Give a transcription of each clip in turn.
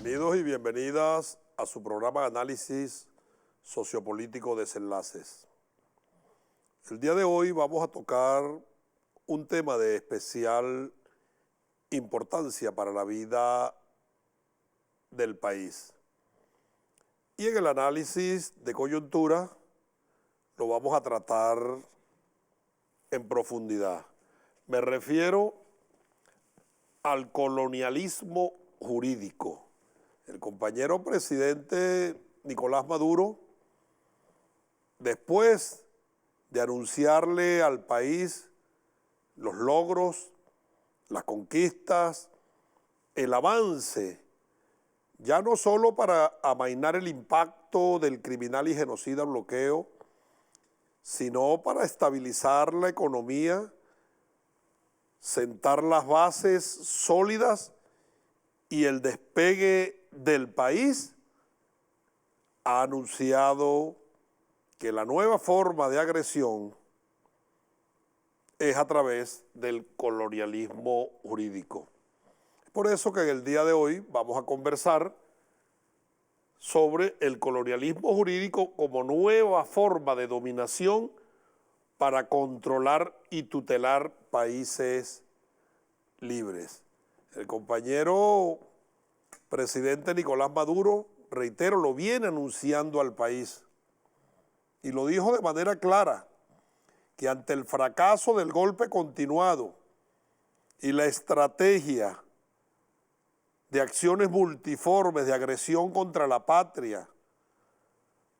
Bienvenidos y bienvenidas a su programa de análisis sociopolítico Desenlaces. El día de hoy vamos a tocar un tema de especial importancia para la vida del país. Y en el análisis de coyuntura lo vamos a tratar en profundidad. Me refiero al colonialismo jurídico. El compañero presidente Nicolás Maduro, después de anunciarle al país los logros, las conquistas, el avance, ya no solo para amainar el impacto del criminal y genocida bloqueo, sino para estabilizar la economía, sentar las bases sólidas y el despegue del país, ha anunciado que la nueva forma de agresión es a través del colonialismo jurídico. Por eso que en el día de hoy vamos a conversar sobre el colonialismo jurídico como nueva forma de dominación para controlar y tutelar países libres. El compañero presidente Nicolás Maduro, reitero, lo viene anunciando al país y lo dijo de manera clara, que ante el fracaso del golpe continuado y la estrategia de acciones multiformes de agresión contra la patria,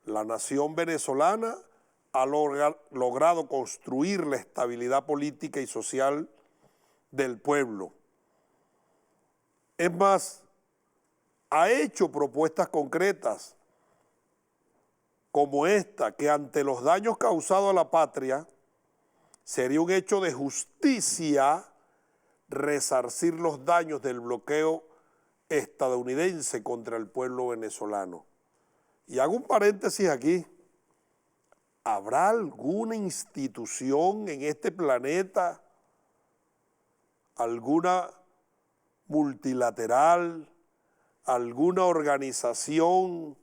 la nación venezolana ha logrado construir la estabilidad política y social del pueblo. Es más, ha hecho propuestas concretas como esta, que ante los daños causados a la patria, sería un hecho de justicia resarcir los daños del bloqueo estadounidense contra el pueblo venezolano. Y hago un paréntesis aquí. ¿Habrá alguna institución en este planeta, alguna multilateral, alguna organización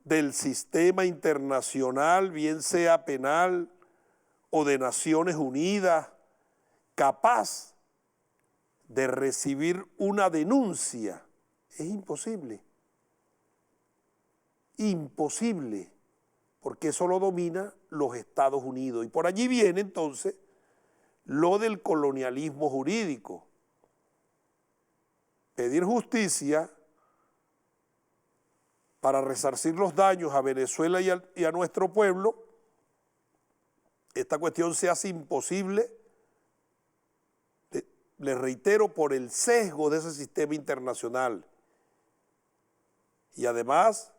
del sistema internacional, bien sea penal o de Naciones Unidas, capaz de recibir una denuncia? Es imposible. Imposible, porque eso lo domina los Estados Unidos. Y por allí viene entonces lo del colonialismo jurídico. Pedir justicia para resarcir los daños a Venezuela y a nuestro pueblo. Esta cuestión se hace imposible, les reitero, por el sesgo de ese sistema internacional. Y además,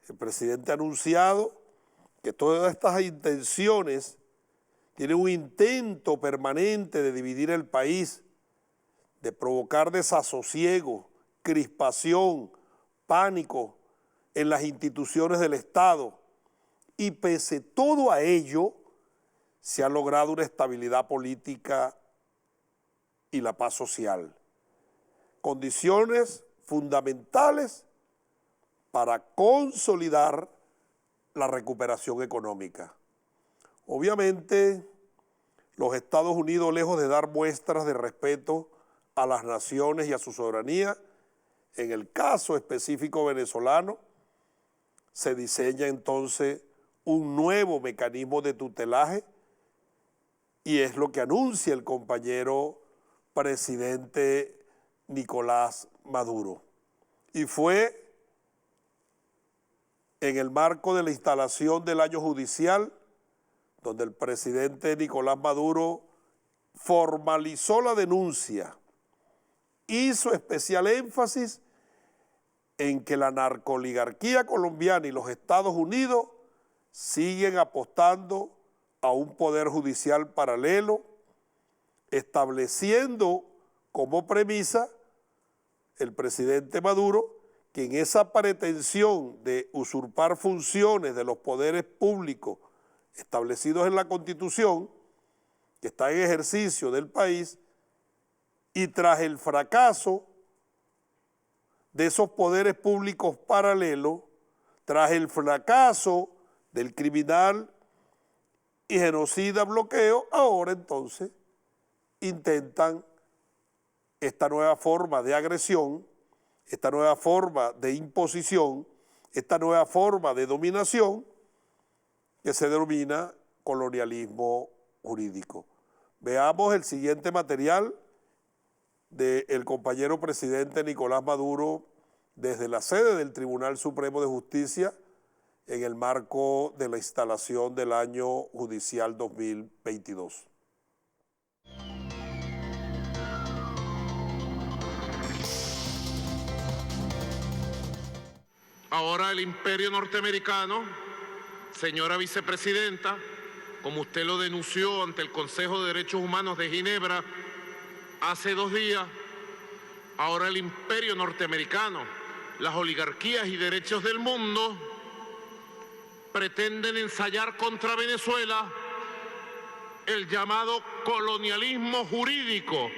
el presidente ha anunciado que todas estas intenciones tienen un intento permanente de dividir el país, de provocar desasosiego, crispación, pánico en las instituciones del Estado. Y pese todo a ello, se ha logrado una estabilidad política y la paz social. Condiciones fundamentales para consolidar la recuperación económica. Obviamente, los Estados Unidos, lejos de dar muestras de respeto a las naciones y a su soberanía, en el caso específico venezolano, se diseña entonces un nuevo mecanismo de tutelaje y es lo que anuncia el compañero presidente Nicolás Maduro. Y fue en el marco de la instalación del año judicial donde el presidente Nicolás Maduro formalizó la denuncia, hizo especial énfasis en que la narcooligarquía colombiana y los Estados Unidos siguen apostando a un poder judicial paralelo, estableciendo como premisa el presidente Maduro que en esa pretensión de usurpar funciones de los poderes públicos establecidos en la Constitución, que está en ejercicio del país, y tras el fracaso de esos poderes públicos paralelos tras el fracaso del criminal y genocida bloqueo, ahora entonces intentan esta nueva forma de agresión, esta nueva forma de imposición, esta nueva forma de dominación que se denomina colonialismo jurídico. Veamos el siguiente material del compañero presidente Nicolás Maduro desde la sede del Tribunal Supremo de Justicia en el marco de la instalación del año judicial 2022. Ahora el imperio norteamericano, señora vicepresidenta, como usted lo denunció ante el Consejo de Derechos Humanos de Ginebra hace 2 días, ahora el imperio norteamericano, las oligarquías y derechos del mundo pretenden ensayar contra Venezuela el llamado colonialismo jurídico.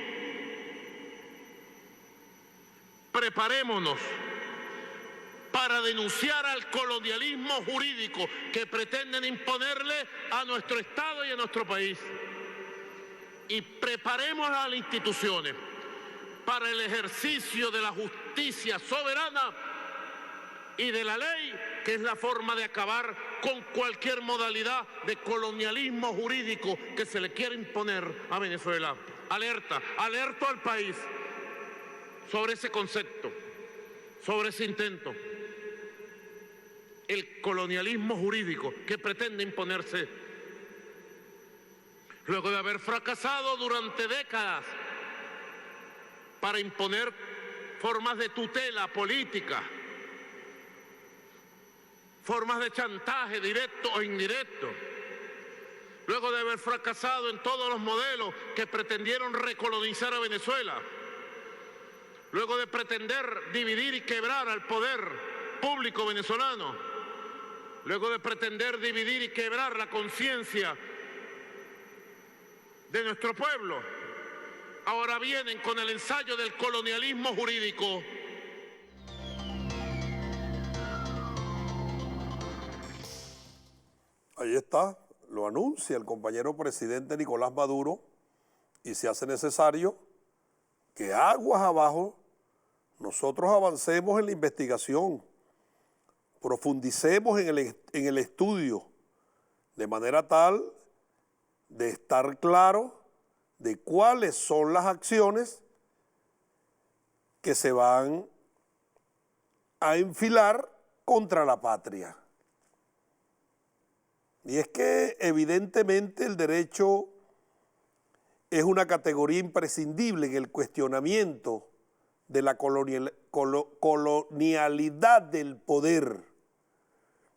Preparémonos para denunciar al colonialismo jurídico que pretenden imponerle a nuestro Estado y a nuestro país. Y preparemos a las instituciones para el ejercicio de la justicia soberana y de la ley, que es la forma de acabar con cualquier modalidad de colonialismo jurídico que se le quiera imponer a Venezuela. Alerta, alerto al país sobre ese concepto, sobre ese intento. El colonialismo jurídico que pretende imponerse luego de haber fracasado durante décadas para imponer formas de tutela política, formas de chantaje directo o indirecto, luego de haber fracasado en todos los modelos que pretendieron recolonizar a Venezuela, luego de pretender dividir y quebrar al poder público venezolano, luego de pretender dividir y quebrar la conciencia de nuestro pueblo, ahora vienen con el ensayo del colonialismo jurídico. Ahí está, lo anuncia el compañero presidente Nicolás Maduro, y se hace necesario que aguas abajo nosotros avancemos en la investigación, profundicemos en el estudio, de manera tal de estar claro de cuáles son las acciones que se van a enfilar contra la patria. Y es que evidentemente el derecho es una categoría imprescindible en el cuestionamiento de la colonialidad del poder,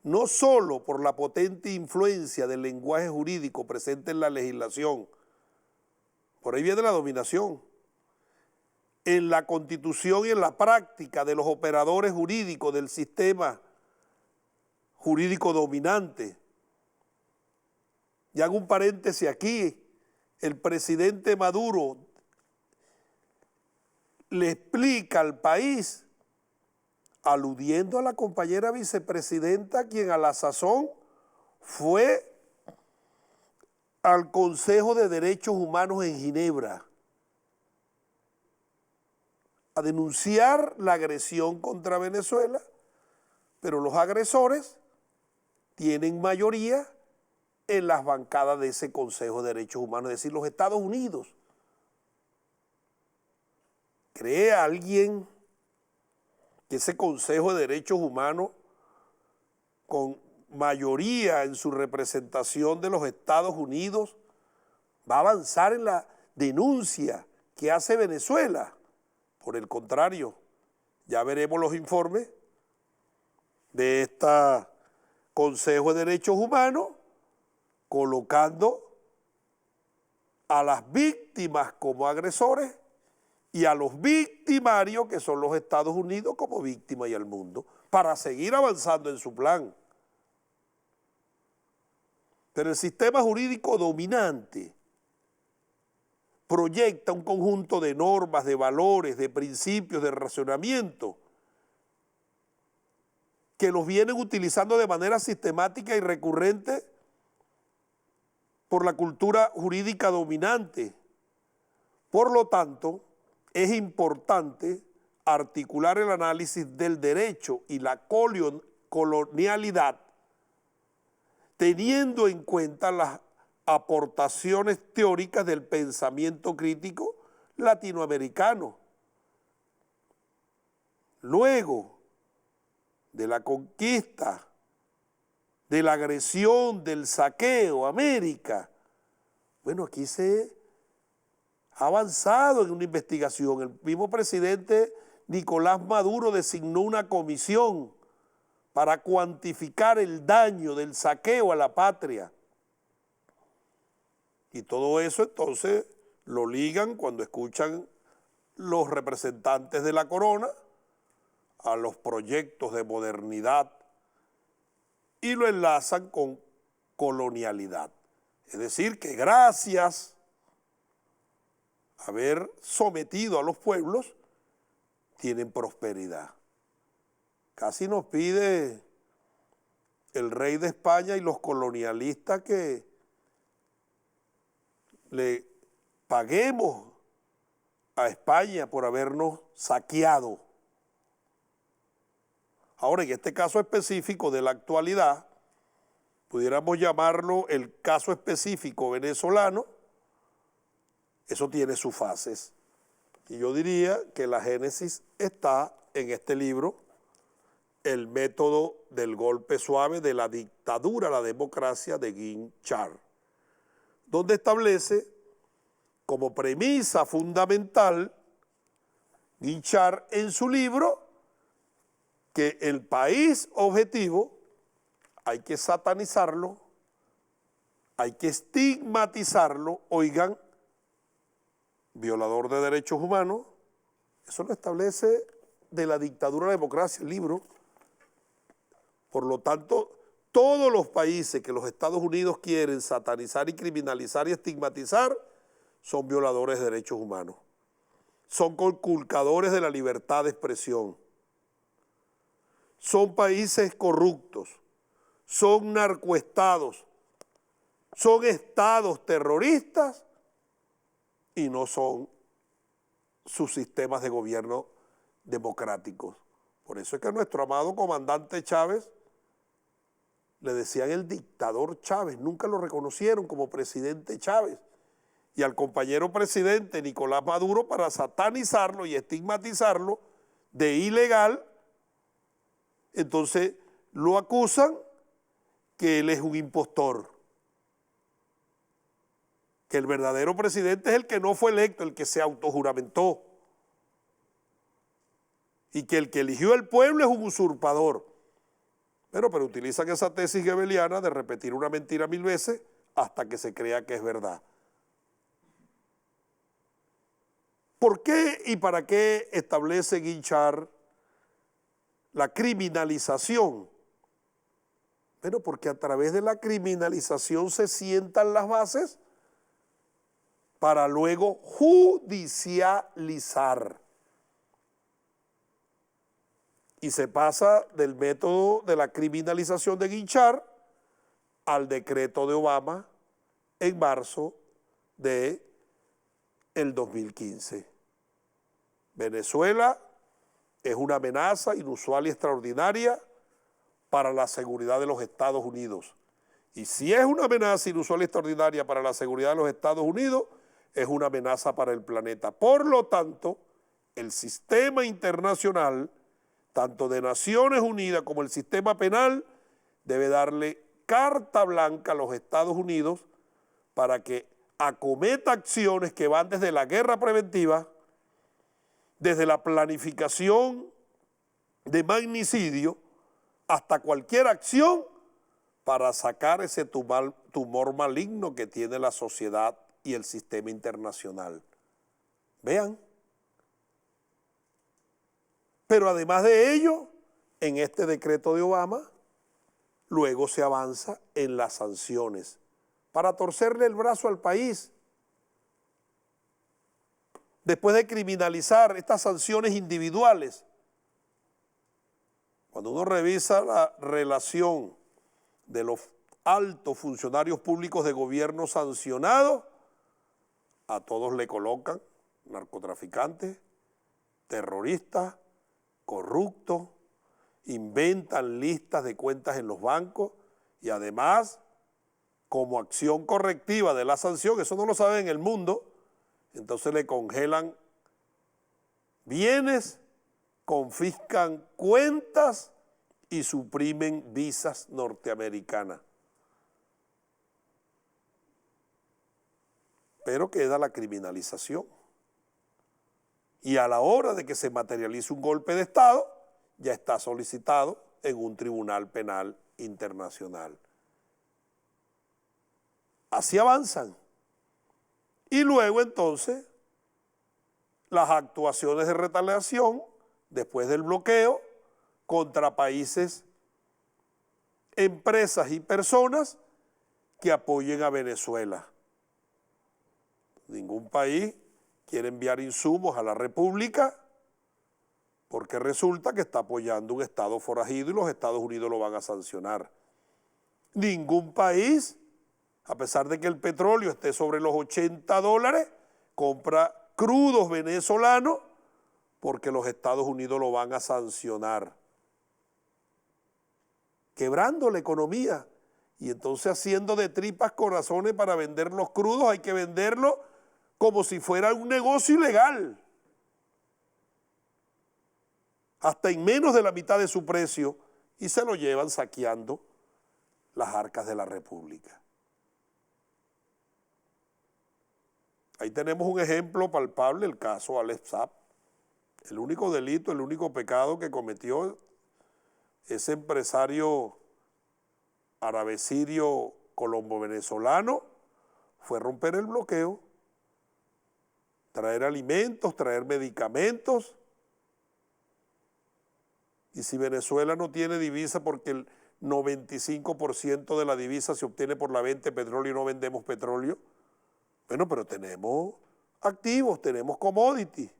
no solo por la potente influencia del lenguaje jurídico presente en la legislación, por ahí viene la dominación, en la constitución y en la práctica de los operadores jurídicos del sistema jurídico dominante. Y hago un paréntesis aquí, el presidente Maduro le explica al país, aludiendo a la compañera vicepresidenta, quien a la sazón fue al Consejo de Derechos Humanos en Ginebra a denunciar la agresión contra Venezuela, pero los agresores tienen mayoría en las bancadas de ese Consejo de Derechos Humanos, es decir, los Estados Unidos. ¿Cree alguien que ese Consejo de Derechos Humanos, con mayoría en su representación de los Estados Unidos, va a avanzar en la denuncia que hace Venezuela? Por el contrario, ya veremos los informes de este Consejo de Derechos Humanos colocando a las víctimas como agresores y a los victimarios, que son los Estados Unidos, como víctimas y al mundo, para seguir avanzando en su plan. Pero el sistema jurídico dominante proyecta un conjunto de normas, de valores, de principios, de razonamiento que los vienen utilizando de manera sistemática y recurrente por la cultura jurídica dominante. Por lo tanto, es importante articular el análisis del derecho y la colonialidad teniendo en cuenta las aportaciones teóricas del pensamiento crítico latinoamericano. Luego de la conquista, de la agresión, del saqueo a América, bueno, aquí se ha avanzado en una investigación. El mismo presidente Nicolás Maduro designó una comisión para cuantificar el daño del saqueo a la patria. Y todo eso entonces lo ligan cuando escuchan los representantes de la corona a los proyectos de modernidad y lo enlazan con colonialidad. Es decir, que gracias a haber sometido a los pueblos, tienen prosperidad. Casi nos pide el rey de España y los colonialistas que le paguemos a España por habernos saqueado. Ahora, en este caso específico de la actualidad, pudiéramos llamarlo el caso específico venezolano, eso tiene sus fases. Y yo diría que la génesis está en este libro, El método del golpe suave de la dictadura a la democracia de Guinchard, donde establece como premisa fundamental Guinchard en su libro que el país objetivo hay que satanizarlo, hay que estigmatizarlo, oigan, violador de derechos humanos, eso lo establece de la dictadura a la democracia el libro. Por lo tanto, todos los países que los Estados Unidos quieren satanizar y criminalizar y estigmatizar son violadores de derechos humanos, son conculcadores de la libertad de expresión, son países corruptos, son narcoestados, son estados terroristas y no son sus sistemas de gobierno democráticos. Por eso es que a nuestro amado comandante Chávez le decían el dictador Chávez, nunca lo reconocieron como presidente Chávez. Y al compañero presidente Nicolás Maduro, para satanizarlo y estigmatizarlo de ilegal, entonces lo acusan que él es un impostor, que el verdadero presidente es el que no fue electo, el que se autojuramentó, y que el que eligió el pueblo es un usurpador. Pero utilizan esa tesis goebbeliana de repetir una mentira 1000 veces hasta que se crea que es verdad. ¿Por qué y para qué establece Guinchard la criminalización? Bueno, porque a través de la criminalización se sientan las bases para luego judicializar. Y se pasa del método de la criminalización de Guinchard al decreto de Obama en marzo del 2015. Venezuela es una amenaza inusual y extraordinaria para la seguridad de los Estados Unidos. Y si es una amenaza inusual y extraordinaria para la seguridad de los Estados Unidos, es una amenaza para el planeta. Por lo tanto, el sistema internacional, tanto de Naciones Unidas como el sistema penal, debe darle carta blanca a los Estados Unidos para que acometa acciones que van desde la guerra preventiva, desde la planificación de magnicidio, hasta cualquier acción para sacar ese tumor maligno que tiene la sociedad y el sistema internacional. Vean. Pero además de ello, en este decreto de Obama, luego se avanza en las sanciones para torcerle el brazo al país. Después de criminalizar estas sanciones individuales, Cuando uno revisa la relación de los altos funcionarios públicos de gobierno sancionados, a todos le colocan narcotraficantes, terroristas, corruptos, inventan listas de cuentas en los bancos y además, como acción correctiva de la sanción, eso no lo sabe en el mundo, entonces le congelan bienes, confiscan cuentas y suprimen visas norteamericanas. Pero queda la criminalización. Y a la hora de que se materialice un golpe de Estado, ya está solicitado en un tribunal penal internacional. Así avanzan. Y luego entonces las actuaciones de retaliación después del bloqueo contra países, empresas y personas que apoyen a Venezuela. Ningún país quiere enviar insumos a la República porque resulta que está apoyando un Estado forajido y los Estados Unidos lo van a sancionar. Ningún país, a pesar de que el petróleo esté sobre los $80, compra crudos venezolanos porque los Estados Unidos lo van a sancionar. Quebrando la economía y entonces haciendo de tripas corazones para vender los crudos, hay que venderlos como si fuera un negocio ilegal, hasta en menos de la mitad de su precio, y se lo llevan saqueando las arcas de la República. Ahí tenemos un ejemplo palpable, el caso Alex Saab. El único delito, el único pecado que cometió ese empresario árabe-sirio colombo-venezolano fue romper el bloqueo, traer alimentos, traer medicamentos. Y si Venezuela no tiene divisa porque el 95% de la divisa se obtiene por la venta de petróleo y no vendemos petróleo, bueno, pero tenemos activos, tenemos commodities,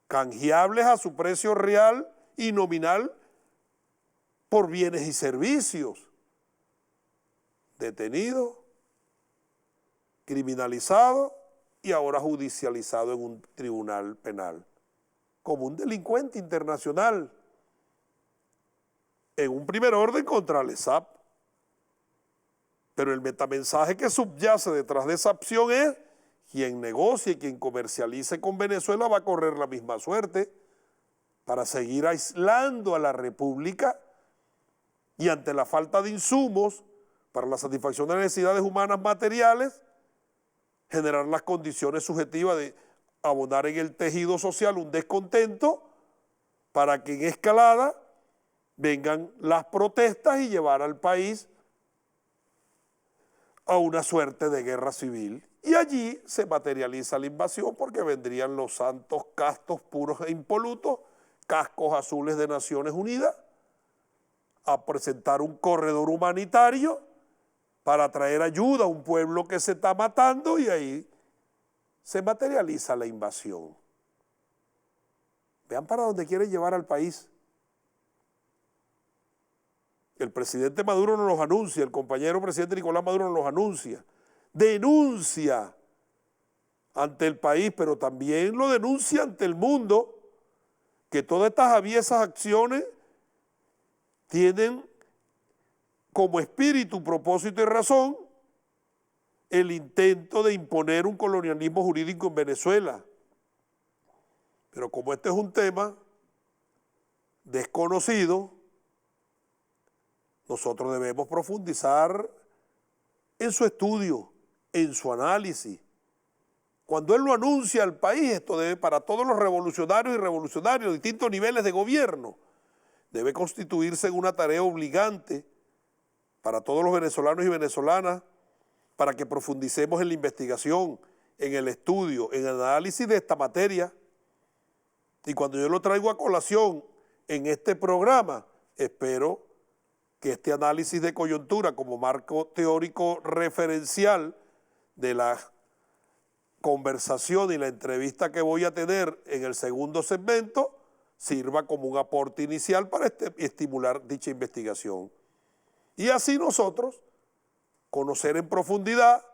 canjeables a su precio real y nominal por bienes y servicios. Detenido, criminalizado y ahora judicializado en un tribunal penal, como un delincuente internacional, en un primer orden contra Alex Saab. Pero el metamensaje que subyace detrás de esa opción es: quien negocie, quien comercialice con Venezuela va a correr la misma suerte para seguir aislando a la República y ante la falta de insumos para la satisfacción de necesidades humanas materiales, generar las condiciones subjetivas de abonar en el tejido social un descontento para que en escalada vengan las protestas y llevar al país a una suerte de guerra civil. Y allí se materializa la invasión porque vendrían los santos castos puros e impolutos, cascos azules de Naciones Unidas, a presentar un corredor humanitario para traer ayuda a un pueblo que se está matando, y ahí se materializa la invasión. Vean para dónde quieren llevar al país. El presidente Maduro nos los anuncia, el compañero presidente Nicolás Maduro nos los anuncia, denuncia ante el país, pero también lo denuncia ante el mundo, que todas estas aviesas acciones tienen como espíritu, propósito y razón el intento de imponer un colonialismo jurídico en Venezuela. Pero como este es un tema desconocido, nosotros debemos profundizar en su estudio, en su análisis. Cuando él lo anuncia al país, esto debe, para todos los revolucionarios y revolucionarios de distintos niveles de gobierno, debe constituirse en una tarea obligante para todos los venezolanos y venezolanas, para que profundicemos en la investigación, en el estudio, en el análisis de esta materia. Y cuando yo lo traigo a colación en este programa, espero que este análisis de coyuntura como marco teórico referencial de la conversación y la entrevista que voy a tener en el segundo segmento sirva como un aporte inicial para estimular dicha investigación. Y así nosotros conocer en profundidad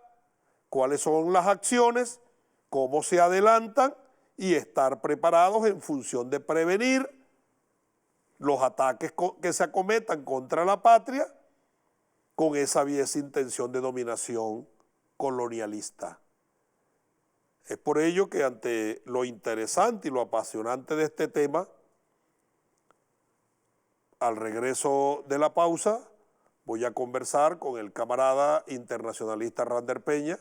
cuáles son las acciones, cómo se adelantan y estar preparados en función de prevenir los ataques que se acometan contra la patria con esa aviesa intención de dominación colonialista. Es por ello que ante lo interesante y lo apasionante de este tema, al regreso de la pausa, voy a conversar con el camarada internacionalista Rander Peña,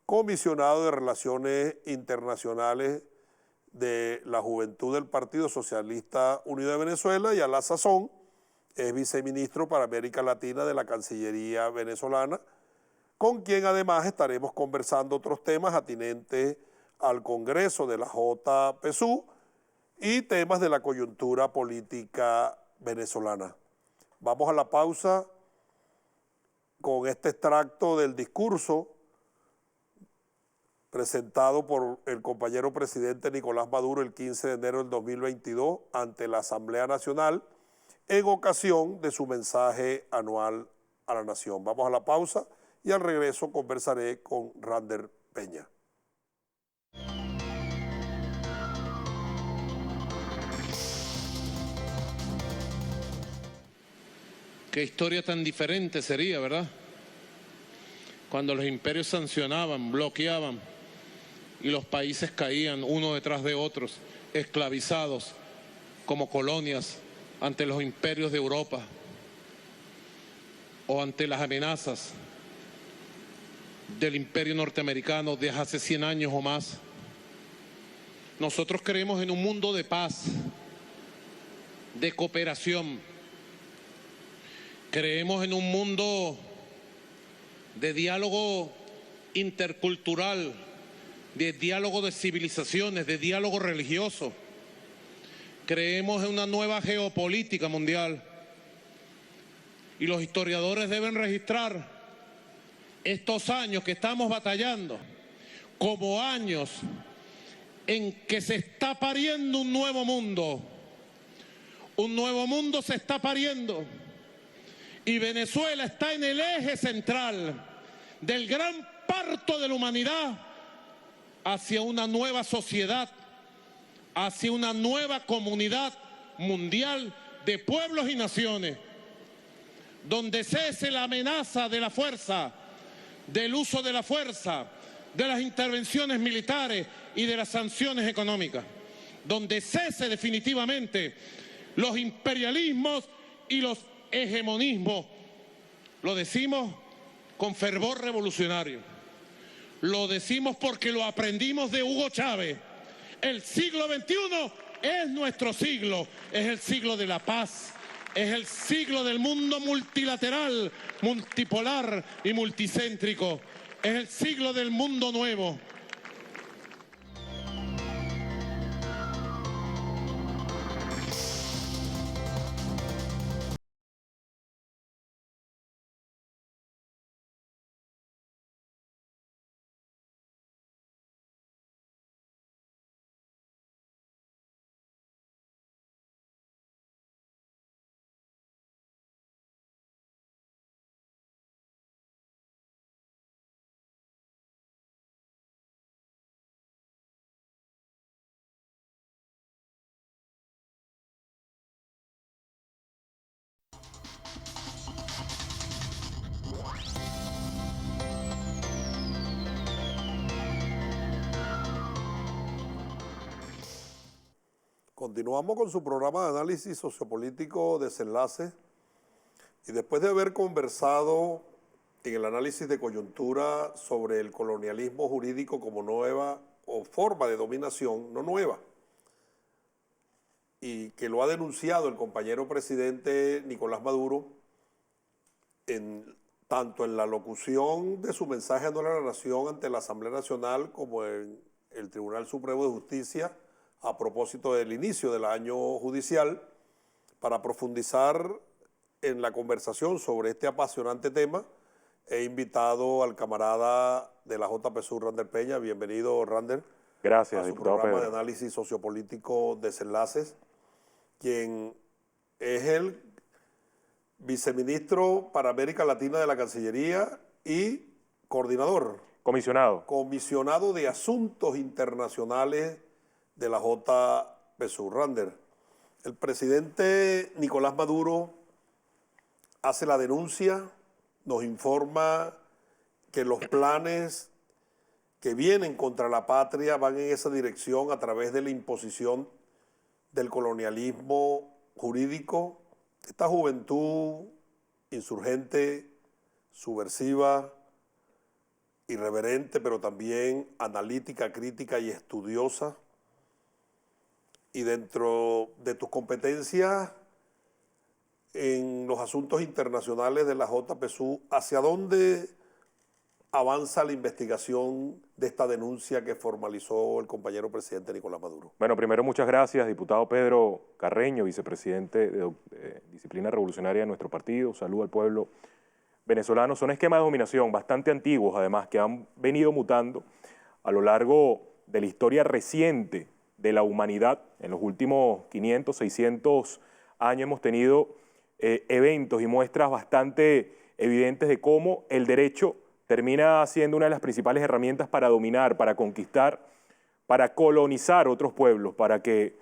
comisionado de Relaciones Internacionales de la Juventud del Partido Socialista Unido de Venezuela y a la sazón es viceministro para América Latina de la Cancillería venezolana, con quien además estaremos conversando otros temas atinentes al Congreso de la JPSU y temas de la coyuntura política venezolana. Vamos a la pausa con este extracto del discurso presentado por el compañero presidente Nicolás Maduro el 15 de enero del 2022 ante la Asamblea Nacional en ocasión de su mensaje anual a la nación. Vamos a la pausa y al regreso conversaré con Rander Peña. Qué historia tan diferente sería, ¿verdad? Cuando los imperios sancionaban, bloqueaban y los países caían uno detrás de otros, esclavizados como colonias ante los imperios de Europa o ante las amenazas del imperio norteamericano de hace 100 años o más. Nosotros creemos en un mundo de paz, de cooperación. Creemos en un mundo de diálogo intercultural, de diálogo de civilizaciones, de diálogo religioso. Creemos en una nueva geopolítica mundial. Y los historiadores deben registrar estos años que estamos batallando como años en que se está pariendo un nuevo mundo. Un nuevo mundo se está pariendo. Y Venezuela está en el eje central del gran parto de la humanidad hacia una nueva sociedad, hacia una nueva comunidad mundial de pueblos y naciones, donde cese la amenaza de la fuerza, del uso de la fuerza, de las intervenciones militares y de las sanciones económicas, donde cese definitivamente los imperialismos y los hegemonismo. Lo decimos con fervor revolucionario. Lo decimos porque lo aprendimos de Hugo Chávez. El siglo XXI es nuestro siglo. Es el siglo de la paz. Es el siglo del mundo multilateral, multipolar y multicéntrico. Es el siglo del mundo nuevo. Continuamos con su programa de análisis sociopolítico Desenlace y después de haber conversado en el análisis de coyuntura sobre el colonialismo jurídico como nueva o forma de dominación, no nueva, y que lo ha denunciado el compañero presidente Nicolás Maduro tanto en la locución de su mensaje anual a la nación ante la Asamblea Nacional como en el Tribunal Supremo de Justicia a propósito del inicio del año judicial. Para profundizar en la conversación sobre este apasionante tema, he invitado al camarada de la JPSU, Rander Peña. Bienvenido, Rander. Gracias, a su diputado programa Pedro. de análisis sociopolítico Desenlaces. quien es el viceministro para América Latina de la Cancillería y coordinador. Comisionado de Asuntos Internacionales de la JPSUR, Rander. El presidente Nicolás Maduro hace la denuncia, nos informa que los planes que vienen contra la patria van en esa dirección a través de la imposición del colonialismo jurídico. Esta juventud insurgente, subversiva, irreverente, pero también analítica, crítica y estudiosa. Y dentro de tus competencias en los asuntos internacionales de la JPSUR, ¿hacia dónde avanza la investigación de esta denuncia que formalizó el compañero presidente Nicolás Maduro? Bueno, primero muchas gracias, diputado Pedro Carreño, vicepresidente de Disciplina Revolucionaria de nuestro partido. Saludo al pueblo venezolano. Son esquemas de dominación bastante antiguos, además, que han venido mutando a lo largo de la historia reciente de la humanidad. En los últimos 500, 600 años hemos tenido eventos y muestras bastante evidentes de cómo el derecho termina siendo una de las principales herramientas para dominar, para conquistar, para colonizar otros pueblos, para que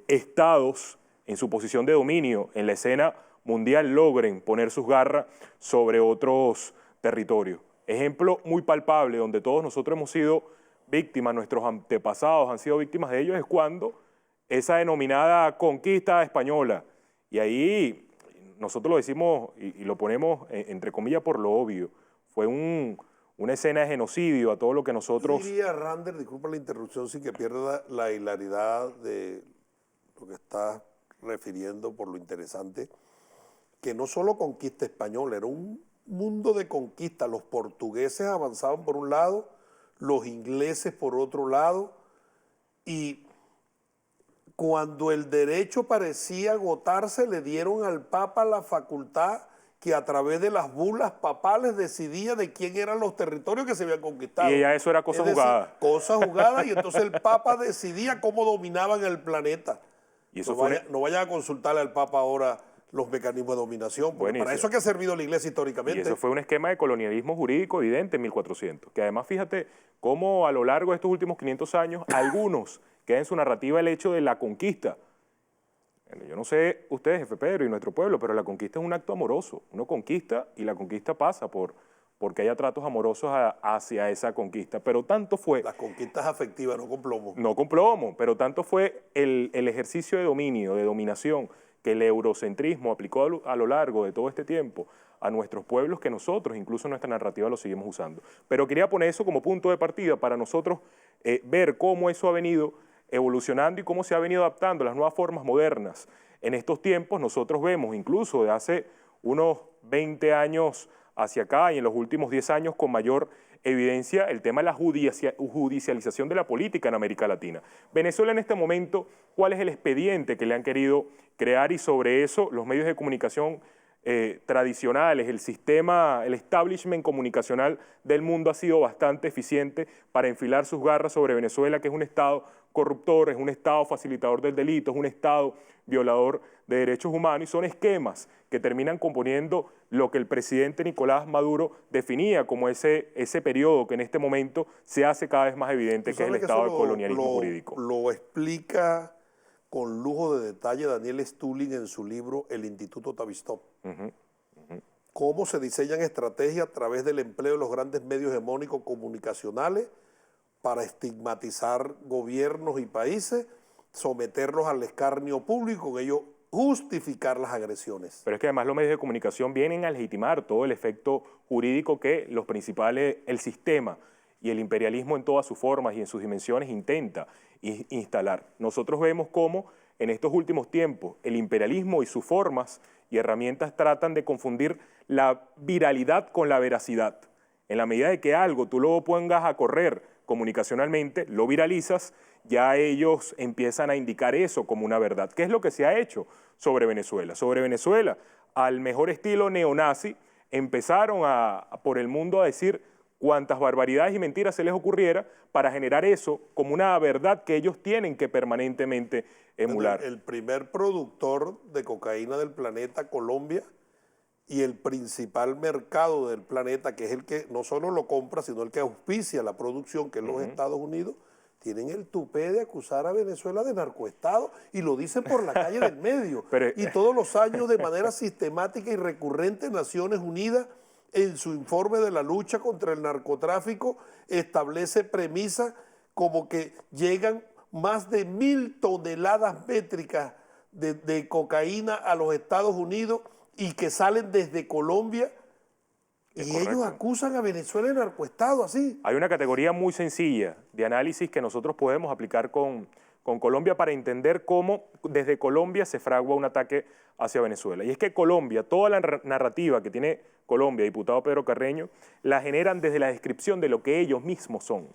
estados en su posición de dominio en la escena mundial logren poner sus garras sobre otros territorios. Ejemplo muy palpable donde todos nosotros hemos sido víctimas, nuestros antepasados han sido víctimas de ellos, es cuando esa denominada conquista española, y ahí nosotros lo decimos y lo ponemos entre comillas por lo obvio, fue una escena de genocidio a todo lo que nosotros... Yo diría, Rander, disculpa la interrupción, sin que pierda la hilaridad de lo que estás refiriendo por lo interesante, que no solo conquista española, era un mundo de conquista. Los portugueses avanzaban por un lado, los ingleses por otro lado, y cuando el derecho parecía agotarse, le dieron al Papa la facultad que a través de las bulas papales decidía de quién eran los territorios que se habían conquistado. Y ya eso era cosa jugada. Cosa jugada, y entonces el Papa decidía cómo dominaban el planeta. Y eso no vayan a consultarle al Papa ahora los mecanismos de dominación, porque para eso es que ha servido la Iglesia históricamente. Y eso fue un esquema de colonialismo jurídico evidente en 1400, que además fíjate cómo a lo largo de estos últimos 500 años, algunos queda en su narrativa el hecho de la conquista. Yo no sé ustedes, jefe Pedro, y nuestro pueblo, pero la conquista es un acto amoroso. Uno conquista y la conquista pasa porque haya tratos amorosos hacia esa conquista. Pero tanto fue... Las conquistas afectivas, no con plomo. No con plomo, pero tanto fue el ejercicio de dominio, de dominación, que el eurocentrismo aplicó a lo largo de todo este tiempo a nuestros pueblos, que nosotros, incluso en nuestra narrativa, lo seguimos usando. Pero quería poner eso como punto de partida para nosotros ver cómo eso ha venido evolucionando y cómo se ha venido adaptando a las nuevas formas modernas. En estos tiempos nosotros vemos, incluso de hace unos 20 años hacia acá y en los últimos 10 años con mayor evidencia, el tema de la judicialización de la política en América Latina. Venezuela en este momento, ¿cuál es el expediente que le han querido crear? Y sobre eso los medios de comunicación tradicionales, el sistema, el establishment comunicacional del mundo ha sido bastante eficiente para enfilar sus garras sobre Venezuela, que es un Estado corruptor, es un Estado facilitador del delito, es un Estado violador de derechos humanos, y son esquemas que terminan componiendo lo que el presidente Nicolás Maduro definía como ese periodo que en este momento se hace cada vez más evidente, que es el estado del colonialismo jurídico. Lo explica con lujo de detalle Daniel Stulin en su libro El Instituto Tavistock. Cómo se diseñan estrategias a través del empleo de los grandes medios hegemónicos comunicacionales para estigmatizar gobiernos y países, someterlos al escarnio público, con ello justificar las agresiones. Pero es que además los medios de comunicación vienen a legitimar todo el efecto jurídico que los principales, el sistema y el imperialismo en todas sus formas y en sus dimensiones intenta instalar. Nosotros vemos cómo en estos últimos tiempos el imperialismo y sus formas y herramientas tratan de confundir la viralidad con la veracidad. En la medida de que algo tú lo pongas a correr comunicacionalmente, lo viralizas, ya ellos empiezan a indicar eso como una verdad. ¿Qué es lo que se ha hecho sobre Venezuela? Sobre Venezuela, al mejor estilo neonazi, empezaron por el mundo a decir cuantas barbaridades y mentiras se les ocurriera para generar eso como una verdad que ellos tienen que permanentemente emular. El primer productor de cocaína del planeta, Colombia, y el principal mercado del planeta, que es el que no solo lo compra, sino el que auspicia la producción, que es los Estados Unidos, tienen el tupé de acusar a Venezuela de narcoestado y lo dicen por la calle del medio. Y todos los años, de manera sistemática y recurrente, Naciones Unidas, en su informe de la lucha contra el narcotráfico, establece premisas como que llegan más de 1.000 toneladas métricas de cocaína a los Estados Unidos y que salen desde Colombia, y ellos acusan a Venezuela de narcoestado, así. Hay una categoría muy sencilla de análisis que nosotros podemos aplicar con Colombia para entender cómo desde Colombia se fragua un ataque hacia Venezuela. Y es que Colombia, toda la narrativa que tiene Colombia, diputado Pedro Carreño, la generan desde la descripción de lo que ellos mismos son.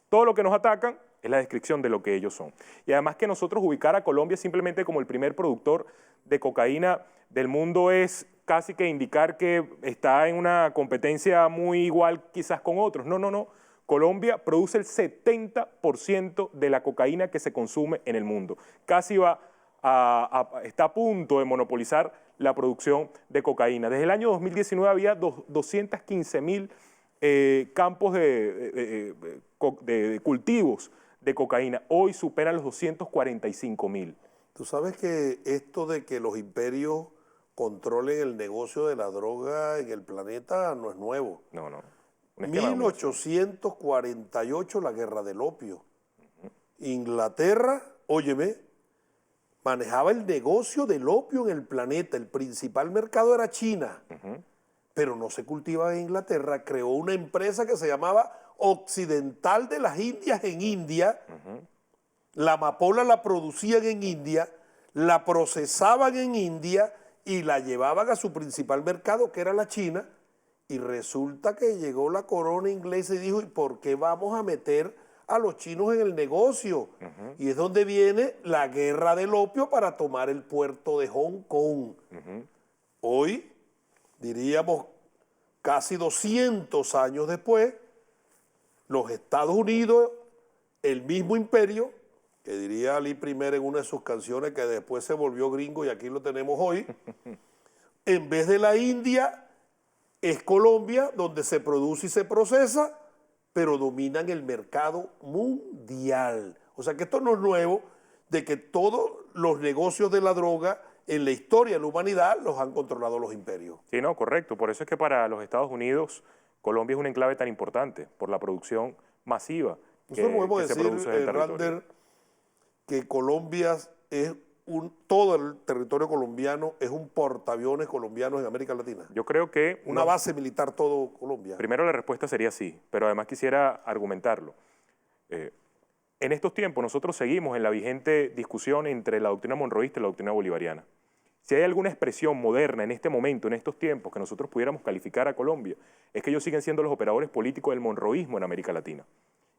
Todo lo que nos atacan es la descripción de lo que ellos son. Y además que nosotros ubicar a Colombia simplemente como el primer productor de cocaína del mundo es casi que indicar que está en una competencia muy igual quizás con otros. No, no, no. Colombia produce el 70% de la cocaína que se consume en el mundo. Casi está a punto de monopolizar la producción de cocaína. Desde el año 2019 había 215.000 campos de cultivos de cocaína. Hoy superan los 245.000. Tú sabes que esto de que los imperios controlen el negocio de la droga en el planeta no es nuevo. No, no. 1848, la guerra del opio. Inglaterra, óyeme, manejaba el negocio del opio en el planeta. El principal mercado era China, pero no se cultivaba en Inglaterra. Creó una empresa que se llamaba Occidental de las Indias en India. La amapola la producían en India, la procesaban en India y la llevaban a su principal mercado, que era la China, y resulta que llegó la corona inglesa y dijo, ¿y por qué vamos a meter a los chinos en el negocio? Y es donde viene la guerra del opio para tomar el puerto de Hong Kong. Hoy, diríamos, casi 200 años después, los Estados Unidos, el mismo imperio, que diría Ali Primera en una de sus canciones, que después se volvió gringo y aquí lo tenemos hoy, en vez de la India, es Colombia, donde se produce y se procesa, pero dominan el mercado mundial. O sea que esto no es nuevo, de que todos los negocios de la droga en la historia de la humanidad los han controlado los imperios. Sí, no, correcto. Por eso es que para los Estados Unidos, Colombia es un enclave tan importante, por la producción masiva que se produce en el territorio. Rander, que Colombia es todo el territorio colombiano es un portaaviones colombianos en América Latina. Yo creo que... Una base militar todo Colombia. Primero la respuesta sería sí, pero además quisiera argumentarlo. En estos tiempos nosotros seguimos en la vigente discusión entre la doctrina monroísta y la doctrina bolivariana. Si hay alguna expresión moderna en este momento, en estos tiempos, que nosotros pudiéramos calificar a Colombia, es que ellos siguen siendo los operadores políticos del monroísmo en América Latina.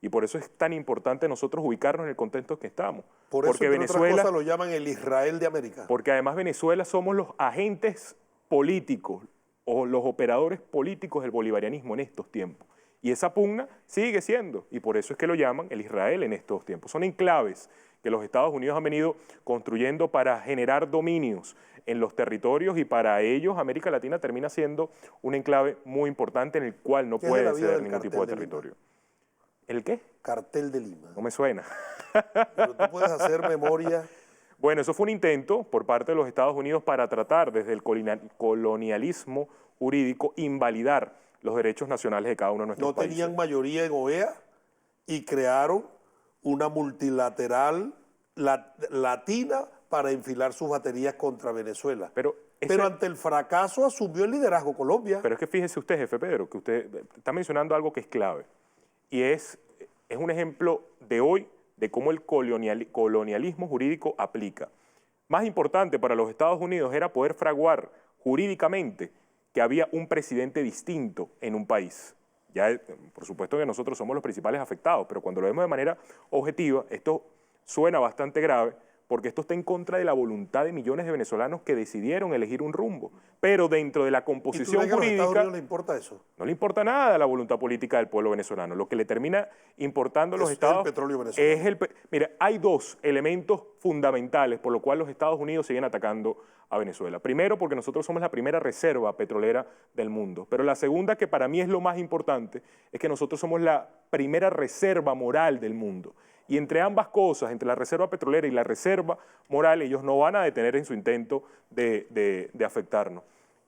Y por eso es tan importante nosotros ubicarnos en el contexto en que estamos. Por eso, entre otras cosas, lo llaman el Israel de América. Porque además Venezuela somos los agentes políticos o los operadores políticos del bolivarianismo en estos tiempos. Y esa pugna sigue siendo, y por eso es que lo llaman el Israel en estos tiempos. Son enclaves que los Estados Unidos han venido construyendo para generar dominios en los territorios, y para ellos América Latina termina siendo un enclave muy importante en el cual no puede ceder ningún tipo de territorio. ¿El qué? Cartel de Lima. No me suena. Pero tú puedes hacer memoria. Bueno, eso fue un intento por parte de los Estados Unidos para tratar desde el colonialismo jurídico invalidar los derechos nacionales de cada uno de nuestros países. No tenían mayoría en OEA y crearon una multilateral latina para enfilar sus baterías contra Venezuela. Pero ante el fracaso asumió el liderazgo Colombia. Pero es que fíjese usted, jefe Pedro, que usted está mencionando algo que es clave. Y es un ejemplo de hoy de cómo el colonialismo jurídico aplica. Más importante para los Estados Unidos era poder fraguar jurídicamente que había un presidente distinto en un país. Ya, por supuesto que nosotros somos los principales afectados, pero cuando lo vemos de manera objetiva, esto suena bastante grave porque esto está en contra de la voluntad de millones de venezolanos que decidieron elegir un rumbo. Pero dentro de la ¿Y tú composición crees que a los Estados jurídica Unidos le importa eso? no le importa nada la voluntad política del pueblo venezolano. Lo que le termina importando a los Es estados el petróleo venezolano. Mira, hay dos elementos fundamentales por los cuales los Estados Unidos siguen atacando a Venezuela. Primero, porque nosotros somos la primera reserva petrolera del mundo. Pero la segunda, que para mí es lo más importante, es que nosotros somos la primera reserva moral del mundo. Y entre ambas cosas, entre la reserva petrolera y la reserva moral, ellos no van a detener en su intento de afectarnos.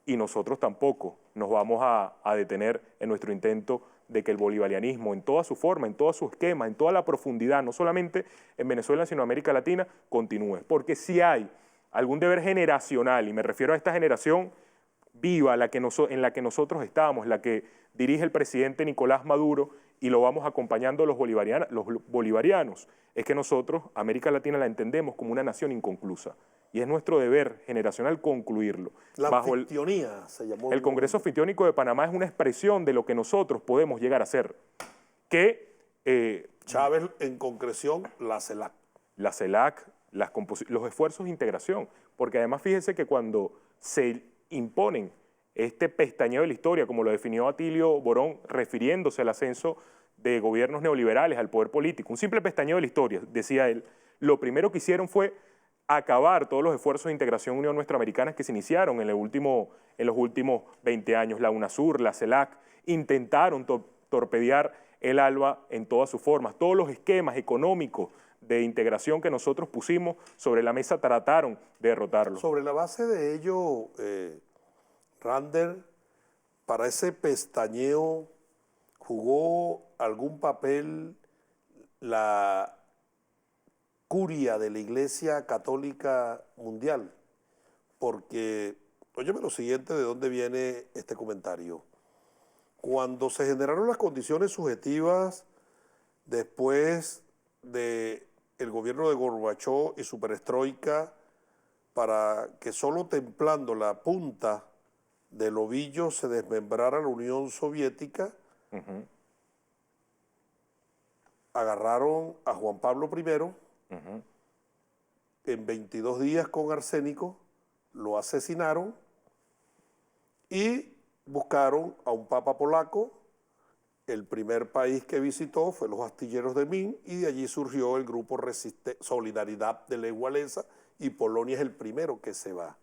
Y nosotros tampoco nos vamos a detener en nuestro intento de que el bolivarianismo, en toda su forma, en todo su esquema, en toda la profundidad, no solamente en Venezuela, sino en América Latina, continúe. Porque si hay algún deber generacional, y me refiero a esta generación viva en la que nosotros estamos, la que dirige el presidente Nicolás Maduro, y lo vamos acompañando los bolivarianos, es que nosotros, América Latina, la entendemos como una nación inconclusa. Y es nuestro deber generacional concluirlo. La anfitrionía se llamó. El Congreso Anfitriónico de Panamá es una expresión de lo que nosotros podemos llegar a ser. Chávez, en concreción, la CELAC. La CELAC, los esfuerzos de integración. Porque además fíjese que cuando se imponen este pestañeo de la historia, como lo definió Atilio Borón, refiriéndose al ascenso de gobiernos neoliberales al poder político, un simple pestañeo de la historia, decía él, lo primero que hicieron fue acabar todos los esfuerzos de integración Unión Nuestroamericana que se iniciaron en los últimos 20 años. La UNASUR, la CELAC, intentaron torpedear el ALBA en todas sus formas. Todos los esquemas económicos de integración que nosotros pusimos sobre la mesa trataron de derrotarlo. Sobre la base de ello, Rander, para ese pestañeo, ¿jugó algún papel la curia de la Iglesia Católica Mundial? Porque, óyeme lo siguiente, ¿de dónde viene este comentario? Cuando se generaron las condiciones subjetivas después del gobierno de Gorbachov y su perestroika, para que solo templando la punta del ovillo se desmembrara la Unión Soviética, agarraron a Juan Pablo I, en 22 días con arsénico, lo asesinaron y buscaron a un papa polaco. El primer país que visitó fue los astilleros de Minsk y de allí surgió el grupo Solidaridad de Lech Walesa y Polonia es el primero que se va.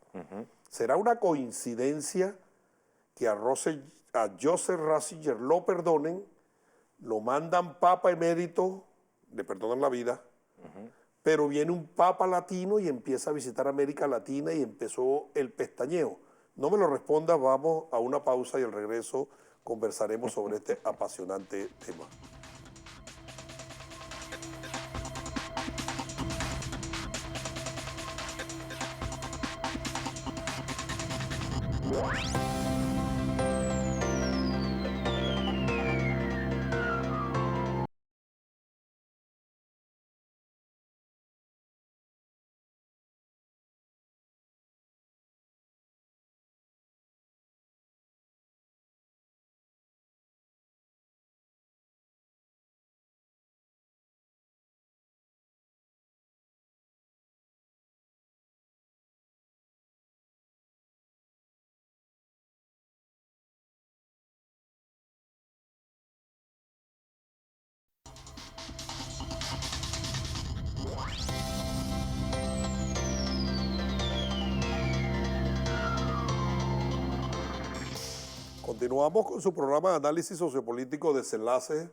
¿Será una coincidencia que a Joseph Ratzinger lo perdonen, lo mandan papa emérito, le perdonan la vida, pero viene un papa latino y empieza a visitar América Latina y empezó el pestañeo? No me lo responda, vamos a una pausa y al regreso conversaremos sobre este apasionante tema. Continuamos con su programa de análisis sociopolítico Desenlace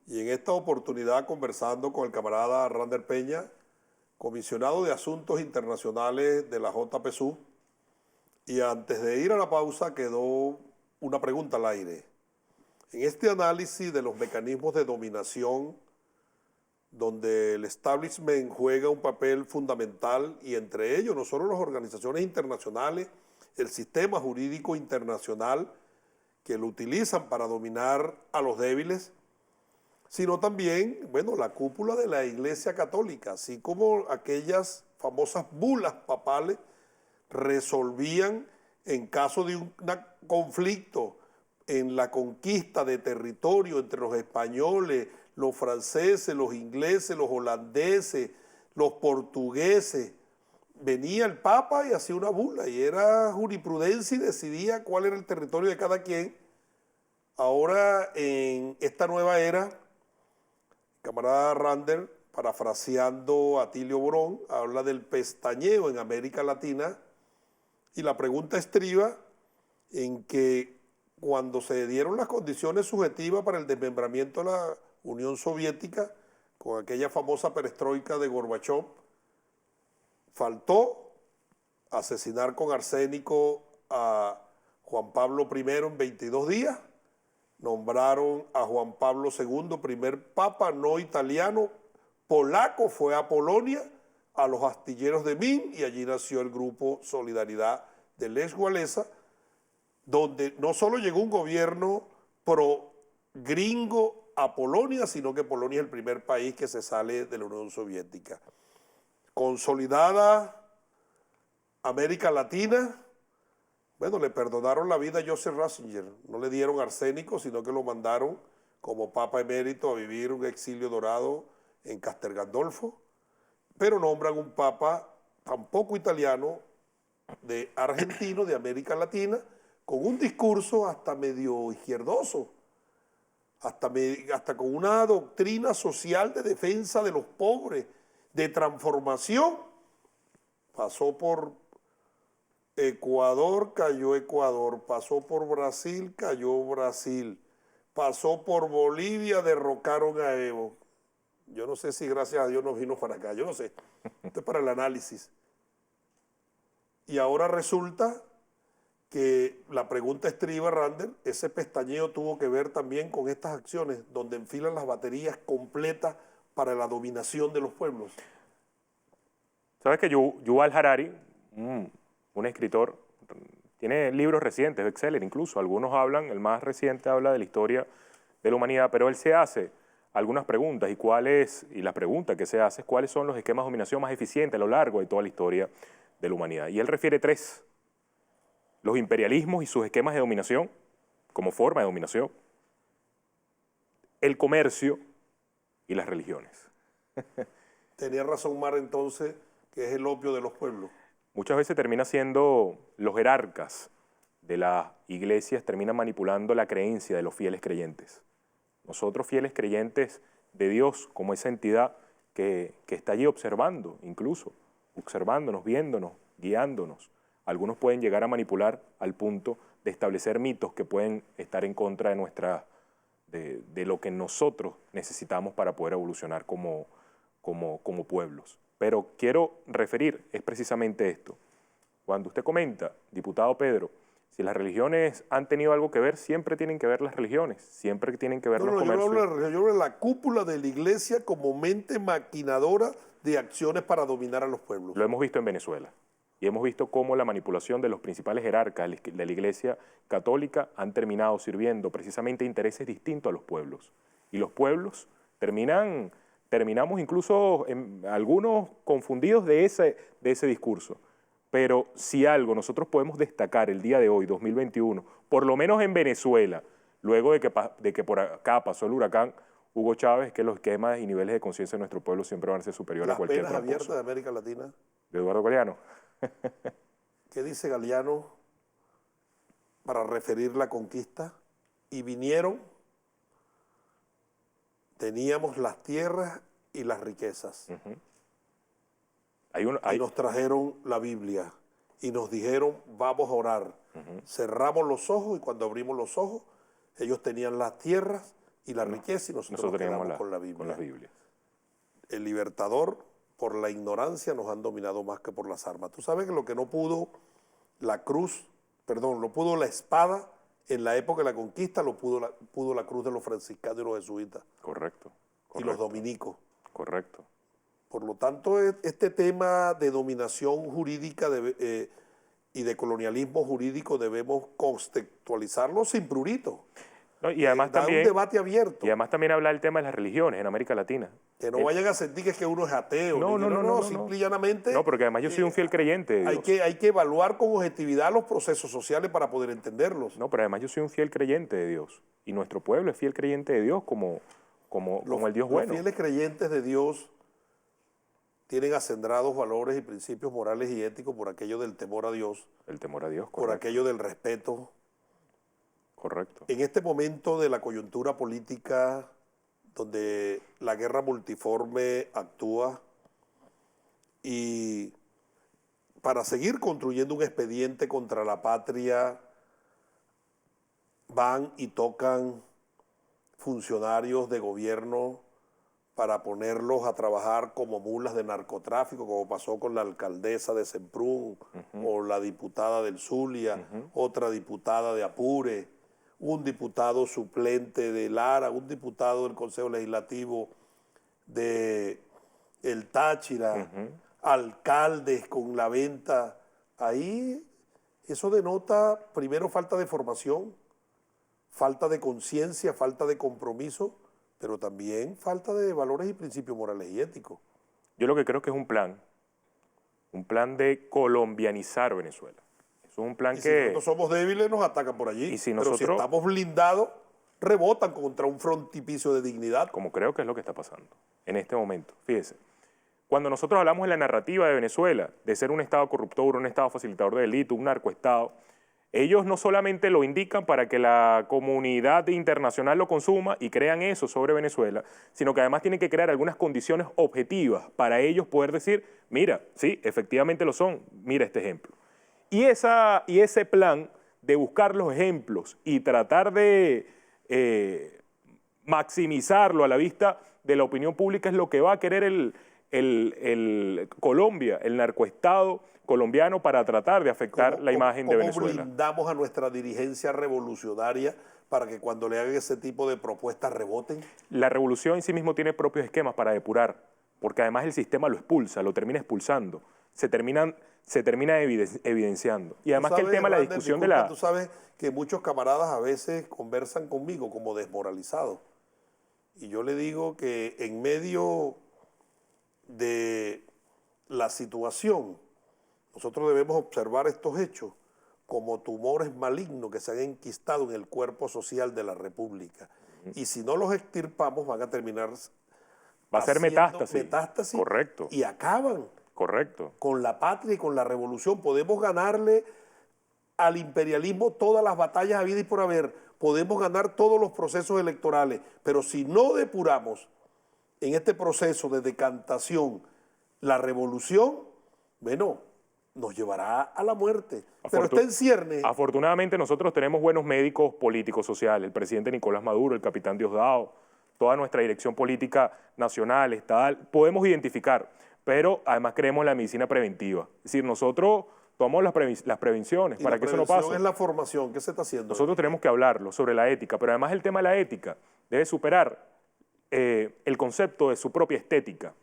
y en esta oportunidad conversando con el camarada Rander Peña, comisionado de Asuntos Internacionales de la JPSU. Y antes de ir a la pausa quedó una pregunta al aire. En este análisis de los mecanismos de dominación, donde el establishment juega un papel fundamental y entre ellos no solo las organizaciones internacionales, el sistema jurídico internacional que lo utilizan para dominar a los débiles, sino también, bueno, la cúpula de la Iglesia Católica, así como aquellas famosas bulas papales resolvían en caso de un conflicto en la conquista de territorio entre los españoles, los franceses, los ingleses, los holandeses, los portugueses, venía el Papa y hacía una bula, y era jurisprudencia y decidía cuál era el territorio de cada quien. Ahora, en esta nueva era, camarada Randall, parafraseando a Atilio Borón, habla del pestañeo en América Latina, y la pregunta estriba en que cuando se dieron las condiciones subjetivas para el desmembramiento de la Unión Soviética, con aquella famosa perestroika de Gorbachov, faltó asesinar con arsénico a Juan Pablo I en 22 días, nombraron a Juan Pablo II primer papa no italiano, polaco, fue a Polonia, a los astilleros de Min, y allí nació el grupo Solidaridad de Lech Walesa, donde no solo llegó un gobierno pro gringo a Polonia, sino que Polonia es el primer país que se sale de la Unión Soviética. Consolidada América Latina, bueno, le perdonaron la vida a Joseph Ratzinger, no le dieron arsénico, sino que lo mandaron como papa emérito a vivir un exilio dorado en Castel Gandolfo, pero nombran un papa tampoco italiano, de argentino, de América Latina, con un discurso hasta medio izquierdoso, hasta con una doctrina social de defensa de los pobres, de transformación. Pasó por Ecuador, cayó Ecuador, pasó por Brasil, cayó Brasil, pasó por Bolivia, derrocaron a Evo. Yo no sé si gracias a Dios nos vino para acá, yo no sé, esto es para el análisis. Y ahora resulta que la pregunta estriba, Randall, ese pestañeo tuvo que ver también con estas acciones donde enfilan las baterías completas para la dominación de los pueblos. Sabes que Yuval Harari, un escritor, tiene libros recientes, bestseller incluso, algunos hablan, el más reciente habla de la historia de la humanidad, pero él se hace algunas preguntas, y la pregunta que se hace es cuáles son los esquemas de dominación más eficientes a lo largo de toda la historia de la humanidad. Y él refiere 3: los imperialismos y sus esquemas de dominación, como forma de dominación, el comercio y las religiones. Tenía razón Mar entonces, que es el opio de los pueblos. Muchas veces termina siendo los jerarcas de las iglesias, terminan manipulando la creencia de los fieles creyentes. Nosotros, fieles creyentes de Dios, como esa entidad que está allí observando, incluso, observándonos, viéndonos, guiándonos. Algunos pueden llegar a manipular al punto de establecer mitos que pueden estar en contra de lo que nosotros necesitamos para poder evolucionar como pueblos. Pero quiero referir es precisamente esto. Cuando usted comenta, diputado Pedro, si las religiones han tenido algo que ver, siempre tienen que ver las religiones, siempre tienen que ver los comercios. Yo hablo de la cúpula de la iglesia como mente maquinadora de acciones para dominar a los pueblos. Lo hemos visto en Venezuela. Y hemos visto cómo la manipulación de los principales jerarcas de la Iglesia Católica han terminado sirviendo precisamente intereses distintos a los pueblos. Y los pueblos terminamos incluso algunos confundidos de ese discurso. Pero si algo nosotros podemos destacar el día de hoy, 2021, por lo menos en Venezuela, luego de que por acá pasó el huracán Hugo Chávez, que los esquemas y niveles de conciencia de nuestro pueblo siempre van a ser superiores a cualquier otra cosa. Las penas abiertas de América Latina. De Eduardo Galeano. ¿Qué dice Galeano para referir la conquista? Y vinieron, teníamos las tierras y las riquezas. Y nos trajeron la Biblia y nos dijeron, vamos a orar. Cerramos los ojos y cuando abrimos los ojos, ellos tenían las tierras y la riqueza y nosotros nos quedamos con la Biblia. Con las Biblias. El libertador, por la ignorancia, nos han dominado más que por las armas. Tú sabes que lo que no pudo la pudo la espada en la época de la conquista, lo pudo la cruz de los franciscanos y los jesuitas. Correcto. Y los dominicos. Correcto. Por lo tanto, este tema de dominación jurídica y de colonialismo jurídico debemos contextualizarlo sin prurito. No, y además da también, un debate abierto. Y además también habla del tema de las religiones en América Latina. Que no vayan a sentir que uno es ateo. No, simple y llanamente. No, porque además yo soy un fiel creyente de Dios. Hay que evaluar con objetividad los procesos sociales para poder entenderlos. No, pero además yo soy un fiel creyente de Dios. Y nuestro pueblo es fiel creyente de Dios como el Dios bueno. Los fieles creyentes de Dios tienen acendrados valores y principios morales y éticos por aquello del temor a Dios, El temor a Dios, por correcto. aquello del respeto. Correcto. En este momento de la coyuntura política, donde la guerra multiforme actúa y para seguir construyendo un expediente contra la patria, van y tocan funcionarios de gobierno para ponerlos a trabajar como mulas de narcotráfico, como pasó con la alcaldesa de Semprún, o la diputada del Zulia, otra diputada de Apure, un diputado suplente de Lara, un diputado del Consejo Legislativo de El Táchira, alcaldes con la venta. Ahí eso denota primero falta de formación, falta de conciencia, falta de compromiso, pero también falta de valores y principios morales y éticos. Yo lo que creo que es un plan de colombianizar Venezuela. Es un plan Y que... si nosotros somos débiles, nos atacan por allí. Y si Pero si nosotros- estamos blindados, rebotan contra un frontispicio de dignidad. como creo que es lo que está pasando en este momento. Fíjese, cuando nosotros hablamos de la narrativa de Venezuela, de ser un Estado corruptor, un Estado facilitador de delito, un narcoestado, ellos no solamente lo indican para que la comunidad internacional lo consuma y crean eso sobre Venezuela, sino que además tienen que crear algunas condiciones objetivas para ellos poder decir, mira, sí, efectivamente lo son, mira este ejemplo. Y ese plan de buscar los ejemplos y tratar de maximizarlo a la vista de la opinión pública es lo que va a querer el Colombia, el narcoestado colombiano, para tratar de afectar la imagen de Venezuela. ¿Cómo blindamos a nuestra dirigencia revolucionaria para que cuando le hagan ese tipo de propuestas reboten? La revolución en sí mismo tiene propios esquemas para depurar, porque además el sistema lo expulsa, lo termina expulsando, se termina evidenciando. Y además que el tema, la discusión de la... Tú sabes que muchos camaradas a veces conversan conmigo como desmoralizados. Y yo le digo que en medio de la situación, nosotros debemos observar estos hechos como tumores malignos que se han enquistado en el cuerpo social de la República. Y si no los extirpamos, van a terminar Va a ser haciendo metástasis. Correcto. Y acaban Correcto. con la patria y con la revolución. Podemos ganarle al imperialismo todas las batallas habidas y por haber. Podemos ganar todos los procesos electorales. Pero si no depuramos en este proceso de decantación la revolución, bueno, nos llevará a la muerte. Pero está en cierne. Afortunadamente nosotros tenemos buenos médicos políticos sociales, el presidente Nicolás Maduro, el capitán Diosdado, toda nuestra dirección política nacional, estatal, podemos identificar, pero además creemos en la medicina preventiva. Es decir, nosotros tomamos las prevenciones Y para la que eso no prevención pase. es la formación. ¿Qué se está haciendo? Nosotros tenemos que hablarlo sobre la ética, pero además el tema de la ética debe superar el concepto de su propia estética.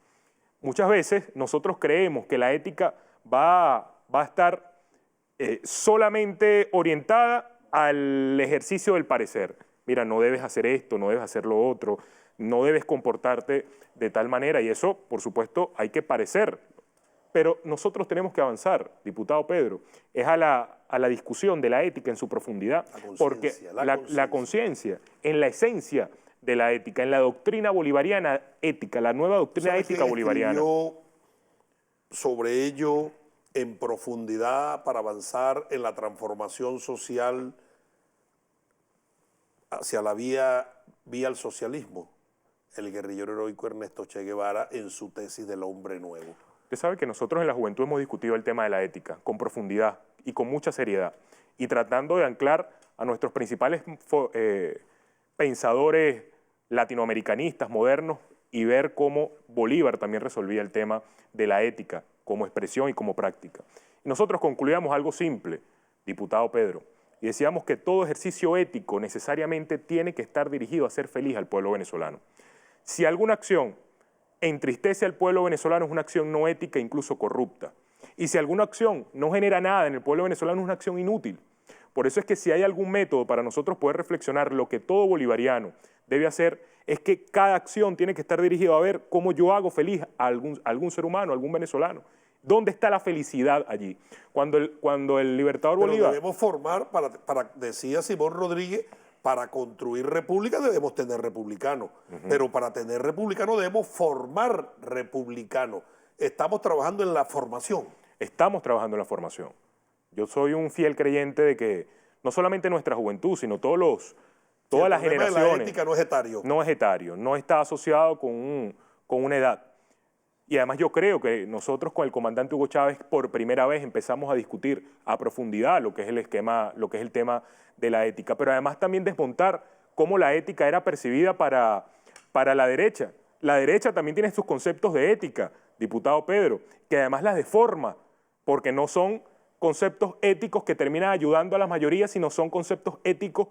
Muchas veces nosotros creemos que la ética va a estar solamente orientada al ejercicio del parecer. Mira, no debes hacer esto, no debes hacer lo otro, no debes comportarte de tal manera, y eso, por supuesto, hay que parecer. Pero nosotros tenemos que avanzar, diputado Pedro, es a la discusión de la ética en su profundidad, porque la conciencia, en la esencia de la ética, en la doctrina bolivariana ética, la nueva doctrina ética bolivariana. Escribió sobre ello en profundidad para avanzar en la transformación social hacia la vía al socialismo? El guerrillero heroico Ernesto Che Guevara en su tesis del hombre nuevo. Usted sabe que nosotros en la juventud hemos discutido el tema de la ética con profundidad y con mucha seriedad, y tratando de anclar a nuestros principales pensadores latinoamericanistas modernos y ver cómo Bolívar también resolvía el tema de la ética como expresión y como práctica. Y nosotros concluíamos algo simple, diputado Pedro, y decíamos que todo ejercicio ético necesariamente tiene que estar dirigido a hacer feliz al pueblo venezolano. Si alguna acción entristece al pueblo venezolano es una acción no ética e incluso corrupta. Y si alguna acción no genera nada en el pueblo venezolano es una acción inútil. Por eso es que si hay algún método para nosotros poder reflexionar lo que todo bolivariano debe hacer, es que cada acción tiene que estar dirigida a ver cómo yo hago feliz a algún ser humano, a algún venezolano. ¿Dónde está la felicidad allí? Cuando el libertador Pero Bolívar... debemos formar, decía Simón Rodríguez, para construir república debemos tener republicanos. Pero para tener republicanos debemos formar republicanos. estamos trabajando en la formación. Estamos trabajando en la formación. Yo soy un fiel creyente de que no solamente nuestra juventud, sino todas las generaciones. La ética no es etario. No es etario, no está asociado con una edad. Y además yo creo que nosotros con el comandante Hugo Chávez por primera vez empezamos a discutir a profundidad lo que es el esquema, lo que es el tema de la ética, pero además también desmontar cómo la ética era percibida para la derecha. La derecha también tiene sus conceptos de ética, diputado Pedro, que además las deforma, porque no son conceptos éticos que terminan ayudando a las mayorías, sino son conceptos éticos,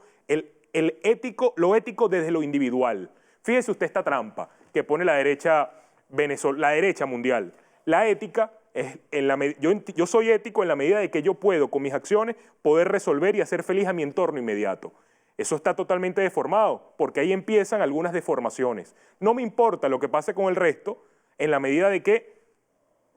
lo ético desde lo individual. Fíjese usted esta trampa que pone la derecha mundial. La ética es, yo soy ético en la medida de que yo puedo, con mis acciones, poder resolver y hacer feliz a mi entorno inmediato. Eso está totalmente deformado, porque ahí empiezan algunas deformaciones. No me importa lo que pase con el resto, en la medida de que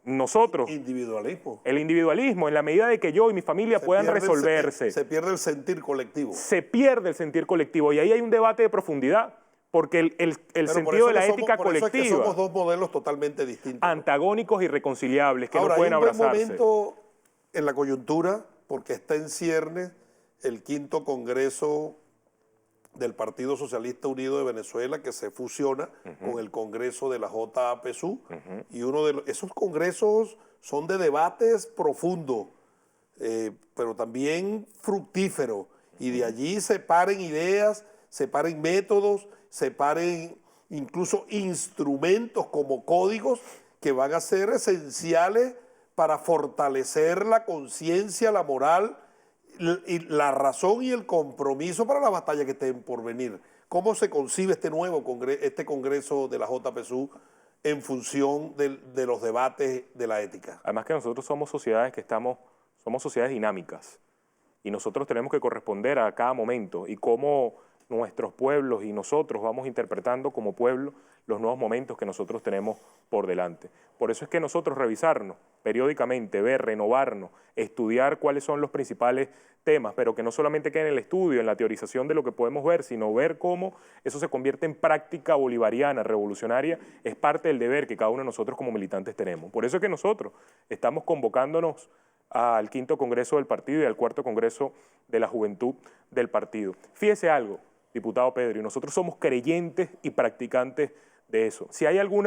nosotros... Individualismo. El individualismo, en la medida de que yo y mi familia puedan resolverse. Se pierde el sentir colectivo. Se pierde el sentir colectivo, y ahí hay un debate de profundidad, porque el sentido de la ética colectiva... Por eso es que somos dos modelos totalmente distintos. Antagónicos y irreconciliables, que ahora, no pueden abrazarse. Hay un buen momento en la coyuntura, porque está en ciernes el 5º Congreso del Partido Socialista Unido de Venezuela, que se fusiona con el Congreso de la JAPSU, y uno de esos congresos son de debates profundos, pero también fructíferos, y de allí se paren ideas, se paren métodos, se paren incluso instrumentos como códigos que van a ser esenciales para fortalecer la conciencia, la moral, y la razón y el compromiso para la batalla que estén por venir. ¿Cómo se concibe este nuevo Congreso de la JPSU en función de los debates de la ética? Además que nosotros somos sociedades somos sociedades dinámicas, y nosotros tenemos que corresponder a cada momento y cómo nuestros pueblos y nosotros vamos interpretando como pueblo los nuevos momentos que nosotros tenemos por delante. Por eso es que nosotros revisarnos periódicamente, ver, renovarnos, estudiar cuáles son los principales temas, pero que no solamente quede en el estudio, en la teorización de lo que podemos ver, sino ver cómo eso se convierte en práctica bolivariana, revolucionaria, es parte del deber que cada uno de nosotros como militantes tenemos. Por eso es que nosotros estamos convocándonos al 5º Congreso del partido y al 4º Congreso de la Juventud del partido. Fíjese algo, diputado Pedro, y nosotros somos creyentes y practicantes de eso. Si algo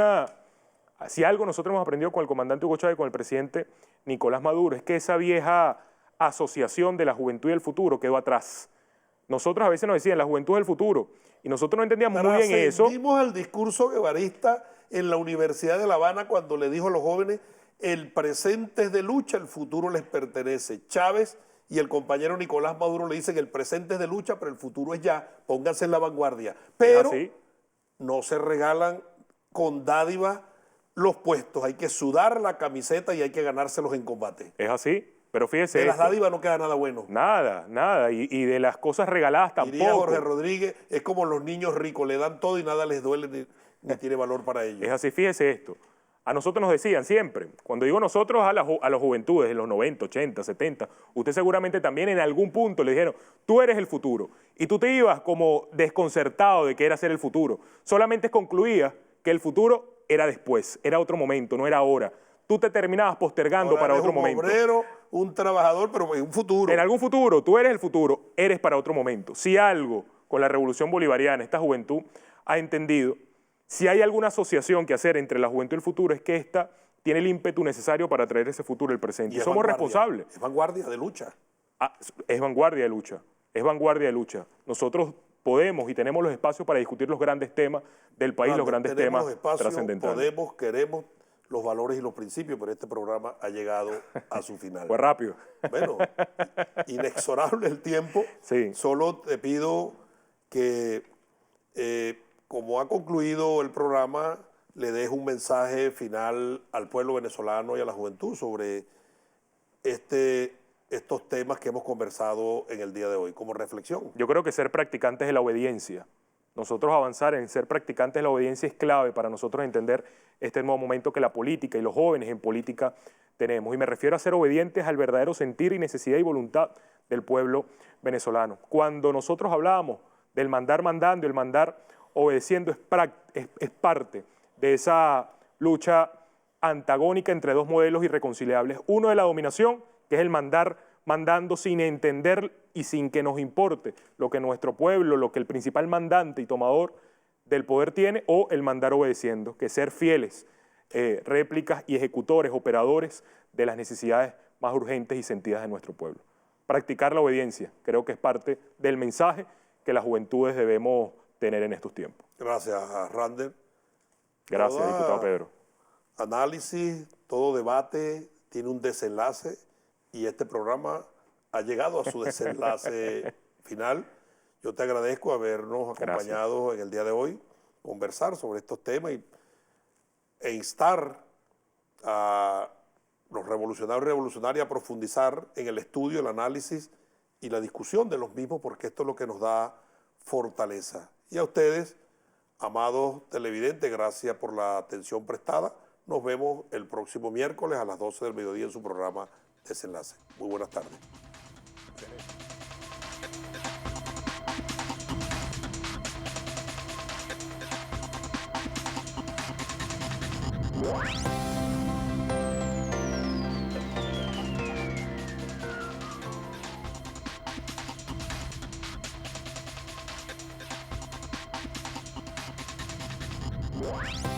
nosotros hemos aprendido con el comandante Hugo Chávez y con el presidente Nicolás Maduro, es que esa vieja asociación de la juventud y el futuro quedó atrás. Nosotros a veces nos decían, la juventud es el futuro, y nosotros no entendíamos muy bien eso. Vimos al discurso guevarista en la Universidad de La Habana cuando le dijo a los jóvenes, el presente es de lucha, el futuro les pertenece. Chávez y el compañero Nicolás Maduro le dicen, el presente es de lucha, pero el futuro es ya, pónganse en la vanguardia. Pero no se regalan con dádiva los puestos, hay que sudar la camiseta y hay que ganárselos en combate. Es así, pero fíjese. De las dádivas no queda nada bueno. Nada, y de las cosas regaladas tampoco. Diría Jorge Rodríguez, es como los niños ricos, le dan todo y nada les duele ni tiene valor para ellos. Es así, fíjese esto. A nosotros nos decían siempre, cuando digo nosotros a las juventudes de los 90, 80, 70, usted seguramente también en algún punto le dijeron, tú eres el futuro. Y tú te ibas como desconcertado de que era ser el futuro. Solamente concluías que el futuro era después, era otro momento, no era ahora. Tú te terminabas postergando para otro momento. Un obrero, un trabajador, pero en un futuro. En algún futuro, tú eres el futuro, eres para otro momento. Si algo con la revolución bolivariana, esta juventud ha entendido, si hay alguna asociación que hacer entre la juventud y el futuro, es que esta tiene el ímpetu necesario para traer ese futuro al presente. Y somos responsables. Es vanguardia de lucha. Es vanguardia de lucha. Es vanguardia de lucha. Nosotros podemos y tenemos los espacios para discutir los grandes temas del país, los grandes temas trascendentales. Podemos, queremos los valores y los principios, pero este programa ha llegado a su final. Fue rápido. Bueno, inexorable el tiempo. Sí. Solo te pido que... como ha concluido el programa, le dejo un mensaje final al pueblo venezolano y a la juventud sobre estos temas que hemos conversado en el día de hoy, como reflexión. Yo creo que ser practicantes de la obediencia, nosotros avanzar en ser practicantes de la obediencia es clave para nosotros entender este nuevo momento que la política y los jóvenes en política tenemos. Y me refiero a ser obedientes al verdadero sentir y necesidad y voluntad del pueblo venezolano. Cuando nosotros hablábamos del mandar mandando y el mandar obedeciendo, es parte de esa lucha antagónica entre dos modelos irreconciliables. Uno de la dominación, que es el mandando sin entender y sin que nos importe lo que nuestro pueblo, lo que el principal mandante y tomador del poder tiene, o el mandar obedeciendo, que es ser fieles, réplicas y ejecutores, operadores de las necesidades más urgentes y sentidas de nuestro pueblo. Practicar la obediencia, creo que es parte del mensaje que las juventudes debemos tener en estos tiempos. Gracias, Randall. Gracias, diputado Pedro. Análisis, todo debate tiene un desenlace y este programa ha llegado a su desenlace final. Yo te agradezco habernos acompañado en el día de hoy, conversar sobre estos temas e instar a los revolucionarios y revolucionarias a profundizar en el estudio, el análisis y la discusión de los mismos, porque esto es lo que nos da fortaleza. Y a ustedes, amados televidentes, gracias por la atención prestada. Nos vemos el próximo miércoles a las 12 del mediodía en su programa Desenlace. Muy buenas tardes. What?